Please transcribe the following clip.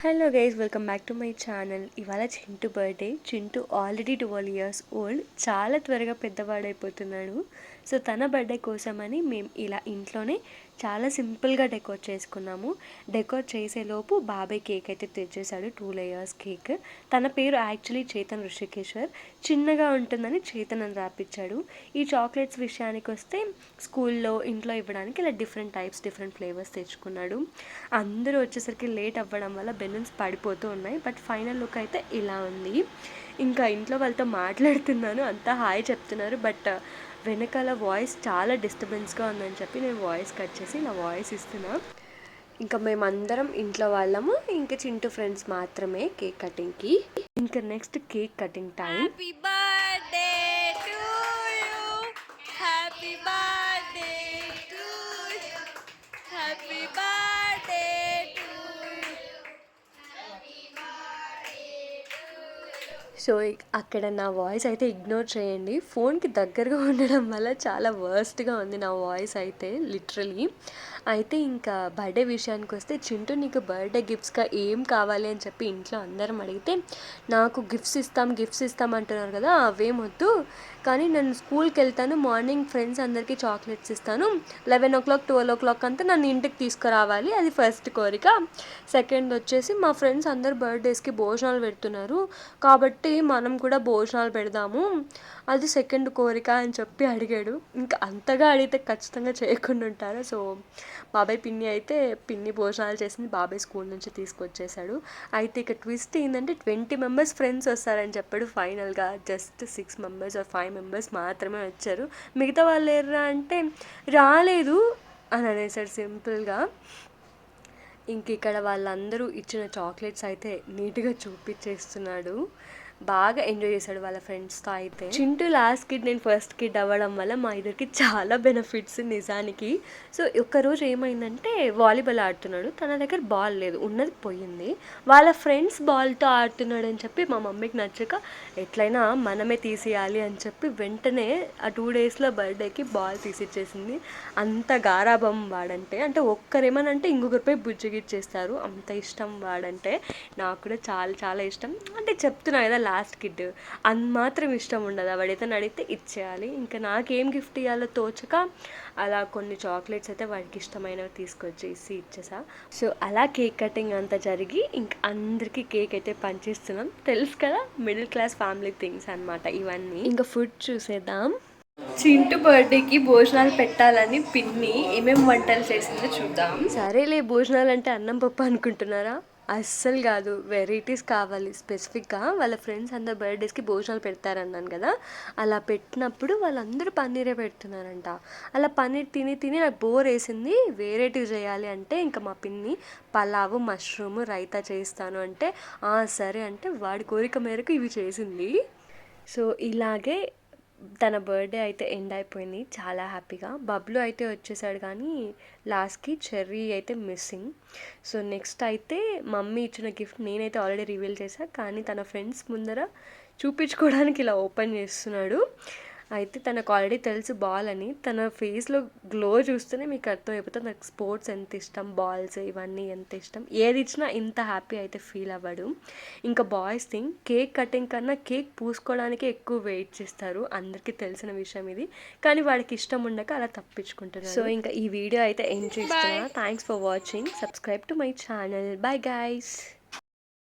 Hello guys, welcome back to my channel. ఇవాళ Chintu birthday. Chintu already 12 years old, చాలా త్వరగా పెద్దవాడైపోతున్నాడు. So తన బర్త్డే కోసమని మేము ఇలా ఇంట్లోనే చాలా సింపుల్గా డెకోర్ చేసుకున్నాము. డెకోర్ చేసేలోపు బాబాయ్ కేక్ అయితే తెచ్చేసాడు, 2 లేయర్స్ కేక్. తన పేరు యాక్చువల్లీ చేతన్ ఋషికేశ్వర్. చిన్నగా ఉంటుందని చేతన్ అని రాపిచ్చాడు. ఈ చాక్లెట్స్ విషయానికి వస్తే స్కూల్లో ఇంట్లో ఇవ్వడానికి ఇలా డిఫరెంట్ ఫ్లేవర్స్ తెచ్చుకున్నాడు. అందరూ వచ్చేసరికి లేట్ అవ్వడం వల్ల బెలూన్స్ పడిపోతూ ఉన్నాయి. బట్ ఫైనల్ లుక్ అయితే ఇలా ఉంది. ఇంకా ఇంట్లో వాళ్ళతో మాట్లాడుతున్నాను, అంతా హాయ్ చెప్తున్నారు. బట్ వెనకాల వాయిస్ చాలా డిస్టర్బెన్స్గా ఉందని చెప్పి నేను వాయిస్ కట్ చేసి నా వాయిస్ ఇస్తున్నా. ఇంకా మేమందరం ఇంట్లో వాళ్ళము, ఇంకా చింటూ ఫ్రెండ్స్ మాత్రమే కేక్ కటింగ్కి. ఇంకా next cake cutting time. Happy birthday to you, happy birthday to you, happy birthday to you. So అక్కడ నా వాయిస్ అయితే ఇగ్నోర్ చేయండి. ఫోన్కి దగ్గరగా ఉండడం వల్ల చాలా వర్స్ట్గా ఉంది నా వాయిస్ అయితే, లిటరలీ. అయితే ఇంకా బర్త్డే విషయానికి వస్తే, చింటూ నీకు బర్త్డే గిఫ్ట్స్గా ఏం కావాలి అని చెప్పి ఇంట్లో అందరం అడిగితే, నాకు గిఫ్ట్స్ ఇస్తాం అంటున్నారు కదా, అవేం వద్దు, కానీ నేను స్కూల్కి వెళ్తాను, మార్నింగ్ ఫ్రెండ్స్ అందరికీ చాక్లెట్స్ ఇస్తాను, 11 o'clock 12 o'clock అంతా నన్ను ఇంటికి తీసుకురావాలి, అది ఫస్ట్ కోరిక. సెకండ్ వచ్చేసి మా ఫ్రెండ్స్ అందరు బర్త్డేస్కి భోజనాలు పెడుతున్నారు కాబట్టి మనం కూడా భోజనాలు పెడదాము, అది సెకండ్ కోరిక అని చెప్పి అడిగాడు. ఇంకా అంతగా అడిగితే ఖచ్చితంగా చేయకుండా ఉంటారు. సో బాబాయ్ పిన్ని భోజనాలు చేసింది బాబాయ్ స్కూల్ నుంచి తీసుకొచ్చేసాడు. అయితే ఇక ట్విస్ట్ ఏంటంటే 20 members ఫ్రెండ్స్ వస్తారని చెప్పాడు. ఫైనల్గా జస్ట్ 6 members or 5 members మాత్రమే వచ్చారు. మిగతా వాళ్ళు ఎర్రా అంటే రాలేదు అని అనేసాడు సింపుల్గా. ఇంక ఇక్కడ వాళ్ళందరూ ఇచ్చిన చాక్లెట్స్ అయితే నీట్గా చూపించేస్తున్నాడు. బాగా ఎంజాయ్ చేశాడు వాళ్ళ ఫ్రెండ్స్తో. అయితే చింటూ లాస్ట్ కిడ్, నేను ఫస్ట్ కిడ్ అవ్వడం వల్ల మా ఇద్దరికి చాలా బెనిఫిట్స్ నిజానికి. సో ఒక్కరోజు ఏమైందంటే వాలీబాల్ ఆడుతున్నాడు, తన దగ్గర బాల్ లేదు, ఉన్నది పోయింది. వాళ్ళ ఫ్రెండ్స్ బాల్తో ఆడుతున్నాడు అని చెప్పి మా మమ్మీకి నచ్చక ఎట్లయినా మనమే తీసేయాలి అని చెప్పి వెంటనే ఆ 2 daysలో బర్త్డేకి బాల్ తీసిచ్చేసింది. అంత గారాబం వాడంటే, అంటే ఒక్కరేమనంటే ఇంకొకరిపై బుజ్జిగిచ్చేస్తారు, అంత ఇష్టం వాడంటే. నాకు కూడా చాలా చాలా ఇష్టం. అంటే చెప్తున్నా కదా, లాస్ట్ కిడ్ అని మాత్రం ఇష్టం ఉండదు, వాడైతే అడిగితే ఇచ్చేయాలి. ఇంకా నాకేం గిఫ్ట్ ఇవ్వాలో తోచక అలా కొన్ని చాక్లెట్స్ అయితే వాడికి ఇష్టమైనవి తీసుకొచ్చి ఇచ్చేసా. సో అలా కేక్ కటింగ్ అంతా జరిగి ఇంక అందరికీ కేక్ అయితే పంచిస్తున్నాం. తెలుసు కదా, మిడిల్ క్లాస్ ఫ్యామిలీ థింగ్స్ అనమాట ఇవన్నీ. ఇంకా ఫుడ్ చూసేద్దాం. చింటూ బర్త్డేకి భోజనాలు పెట్టాలని పిన్ని ఏమేమి వంటలు చేసిందో చూద్దాం. సరేలే, భోజనాలు అంటే అన్నం పప్పు అనుకుంటున్నారా? అస్సలు కాదు, వెరైటీస్ కావాలి. స్పెసిఫిక్గా వాళ్ళ ఫ్రెండ్స్ అందరు బర్త్డేస్కి భోజనాలు పెడతారన్నాను కదా, అలా పెట్టినప్పుడు వాళ్ళందరూ పన్నీరే పెడుతున్నారంట. అలా పన్నీర్ తిని నాకు బోర్ వేసింది, వెరైటీ చేయాలి అంటే ఇంకా మా పిన్ని పలావు, మష్రూమ్, రైతా చేస్తాను అంటే సరే అంటే వాడి కోరిక మేరకు ఇవి చేసింది. సో ఇలాగే తన బర్త్డే అయితే ఎండ్ అయిపోయింది చాలా హ్యాపీగా. బబ్లు అయితే వచ్చేసాడు కానీ లాస్ట్కి చెర్రీ అయితే మిస్సింగ్. సో నెక్స్ట్ అయితే మమ్మీ ఇచ్చిన గిఫ్ట్ నేనైతే ఆల్రెడీ రివీల్ చేశాను, కానీ తన ఫ్రెండ్స్ ముందర చూపించుకోవడానికి ఇలా ఓపెన్ చేస్తున్నాడు. అయితే తనకు ఆల్రెడీ తెలుసు బాల్ అని, తన ఫేస్లో గ్లో చూస్తేనే మీకు అర్థమైపోతుంది నాకు స్పోర్ట్స్ ఎంత ఇష్టం, బాల్స్ ఇవన్నీ ఎంత ఇష్టం. ఏది ఇచ్చినా ఇంత హ్యాపీ అయితే ఫీల్ అవ్వడు. ఇంకా బాయ్స్ థింగ్, కేక్ కటింగ్ కన్నా కేక్ పూసుకోవడానికే ఎక్కువ వెయిట్ చేస్తారు, అందరికీ తెలిసిన విషయం ఇది. కానీ వాడికి ఇష్టం ఉండక అలా తప్పించుకుంటున్నారు. సో ఇంకా ఈ వీడియో అయితే ఎంజాయ్ చేస్తున్నా. Thanks for watching. Subscribe to my channel. Bye guys.